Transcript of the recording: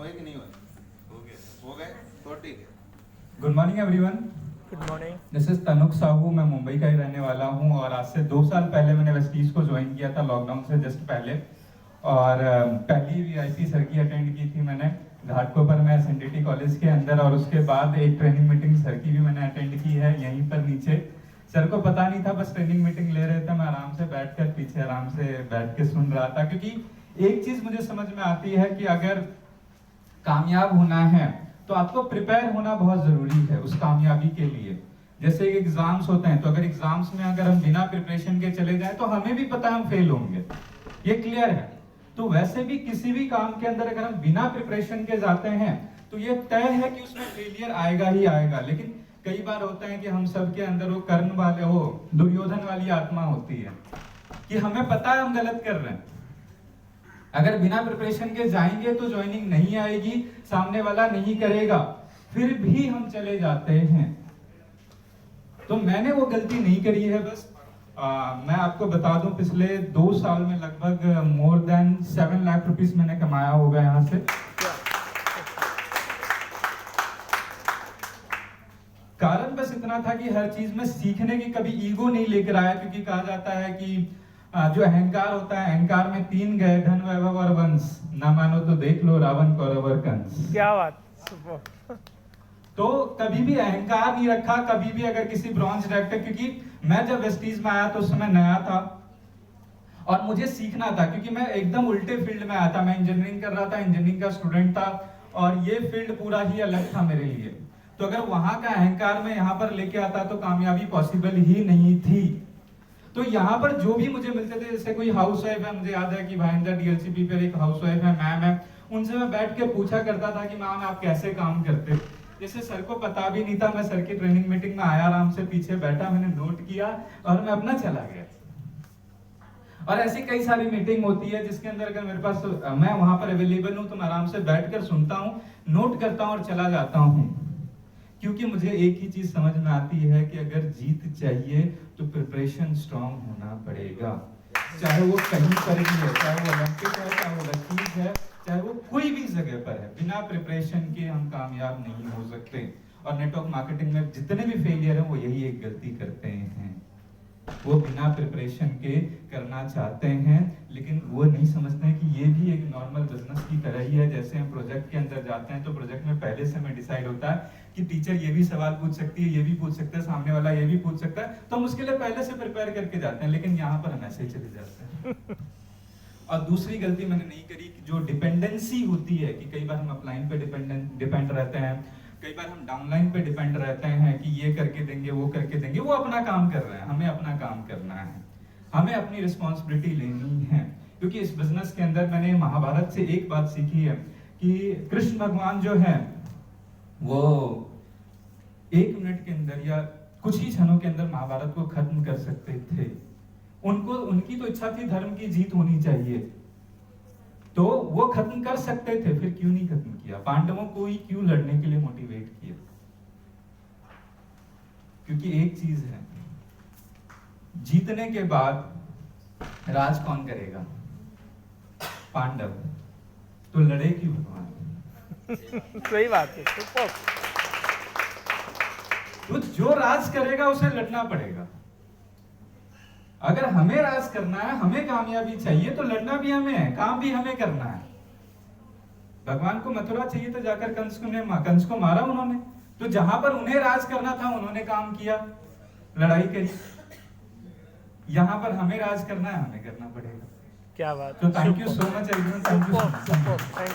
हुए कि नहीं हुए? हो गए तो ठीक है। Good morning everyone. Good morning. This is Tanuk Sahu. मैं मुंबई का ही रहने वाला हूं और आज से 2 साल पहले मैंने वेस्टीज को ज्वाइन किया था, लॉकडाउन से जस्ट पहले। और पहली वीआईपी सर की अटेंड की थी मैंने घाटकोपर में एसएनडीटी कॉलेज के अंदर, और उसके बाद एक ट्रेनिंग मीटिंग सर की भी मैंने अटेंड की है यहीं पर नीचे। सर को पता नहीं था, बस ट्रेनिंग मीटिंग ले रहे थे, मैं आराम से बैठकर पीछे आराम से बैठ के सुन रहा था। क्योंकि एक चीज मुझे समझ में आती है कि अगर कामयाब होना है तो आपको प्रिपेयर होना बहुत जरूरी है उस कामयाबी के लिए। जैसे एग्जाम्स होते हैं, तो अगर एग्जाम्स में अगर हम बिना प्रिपरेशन के चले जाएं तो हमें भी पता है हम फेल होंगे, ये क्लियर है। तो वैसे भी किसी भी काम के अंदर अगर हम बिना प्रिपरेशन के जाते हैं तो ये तय है कि उसमें फेलियर आएगा ही आएगा। लेकिन कई बार होता है कि हम सबके अंदर वो कर्ण वाले, वो दुर्योधन वाली आत्मा होती है कि हमें पता है हम गलत कर रहे हैं। अगर बिना प्रिपरेशन के जाएंगे तो ज्वाइनिंग नहीं आएगी, सामने वाला नहीं करेगा, फिर भी हम चले जाते हैं। तो मैंने वो गलती नहीं करी है। बस मैं आपको बता दूं, पिछले 2 साल में लगभग मोर देन 7 लाख रुपीस मैंने कमाया होगा यहाँ से। कारण बस इतना था कि हर चीज में सीखने की कभी ईगो नहीं लेकर आया, क्योंकि कहा जाता है कि जो अहंकार होता है, अहंकार में 3 गए, धन वैभव और वंश। ना मानो तो देख लो रावण कौरव और कंस। क्या बात, सुपर। तो कभी भी अहंकार नहीं रखा, कभी भी अगर किसी ब्रॉन्ज डायरेक्टर, क्योंकि मैं जब वेस्टीज में आया तो उस समय नया था और मुझे सीखना था, क्योंकि मैं एकदम उल्टे फील्ड में आया था। मैं इंजीनियरिंग कर रहा था, इंजीनियरिंग का स्टूडेंट था, और ये फील्ड पूरा ही अलग था मेरे लिए। तो अगर वहां का अहंकार में यहाँ पर लेके आता तो कामयाबी पॉसिबल ही नहीं थी। तो यहाँ पर जो भी मुझे मिलते थे, जैसे कोई हाउस वाइफ है, मुझे याद है कि भाईंदर डीएलसीपी पर एक हाउस वाइफ है, मैम है, उनसे मैं बैठ के पूछा करता था कि मैम आप कैसे काम करते। जैसे सर को पता भी नहीं था, मैं सर की ट्रेनिंग मीटिंग में आया, आराम से पीछे बैठा, मैंने नोट किया और मैं अपना चला गया। और ऐसी कई सारी मीटिंग होती है जिसके अंदर अगर मेरे पास, मैं वहां पर अवेलेबल हूं तो मैं आराम से बैठकर सुनता हूं, नोट करता हूं और चला जाता हूं। क्योंकि मुझे एक ही चीज समझ में आती है कि अगर जीत चाहिए तो प्रिपरेशन स्ट्रांग होना पड़ेगा। चाहे वो कहीं पर भी है, चाहे वो ओलंपिक है, चाहे वो लकीज है, चाहे वो कोई भी जगह पर है, बिना प्रिपरेशन के हम कामयाब नहीं हो सकते। और नेटवर्क मार्केटिंग में जितने भी फेलियर हैं वो यही एक गलती करते हैं, वो बिना प्रिपरेशन के करना चाहते हैं, लेकिन वो नहीं समझते हैं कि ये भी एक नॉर्मल बिजनेस की तरह ही है। जैसे हम प्रोजेक्ट के अंदर जाते हैं तो प्रोजेक्ट में पहले से हमें डिसाइड होता है कि टीचर ये भी सवाल पूछ सकती है, ये भी पूछ सकता है, सामने वाला ये भी पूछ सकता है, तो हम उसके लिए पहले से प्रिपेयर करके जाते हैं। लेकिन यहाँ पर हम ऐसे ही चले जाते हैं। और दूसरी गलती मैंने नहीं करी कि जो डिपेंडेंसी होती है, कि कई बार हम अपलाइन पे डिपेंड रहते हैं, कई बार हम डाउनलाइन पे डिपेंड रहते हैं कि ये करके देंगे, वो करके देंगे। वो अपना काम कर रहे हैं, हमें अपना काम करना है, हमें अपनी रिस्पॉन्सिबिलिटी लेनी है। क्योंकि इस बिजनेस के अंदर मैंने महाभारत से एक बात सीखी है कि कृष्ण भगवान जो है वो 1 मिनट के अंदर या कुछ ही क्षणों के अंदर महाभारत को खत्म कर सकते थे। उनकी तो इच्छा थी धर्म की जीत होनी चाहिए, तो वो खत्म कर सकते थे, फिर क्यों नहीं खत्म किया? पांडवों को ही क्यों लड़ने के लिए मोटिवेट किया? क्योंकि एक चीज है, जीतने के बाद राज कौन करेगा? पांडव। तो लड़े क्यों भगवान? सही बात है, सुपर। तो जो राज करेगा उसे लड़ना पड़ेगा। अगर हमें राज करना है, हमें कामयाबी चाहिए, तो लड़ना भी हमें है, काम भी हमें करना है। भगवान को मथुरा चाहिए तो जाकर कंस को मारा उन्होंने। तो जहां पर उन्हें राज करना था उन्होंने काम किया, लड़ाई करी। यहां पर हमें राज करना है, हमें करना पड़ेगा। क्या बात। तो thank you so much everyone, thank you. Thank you.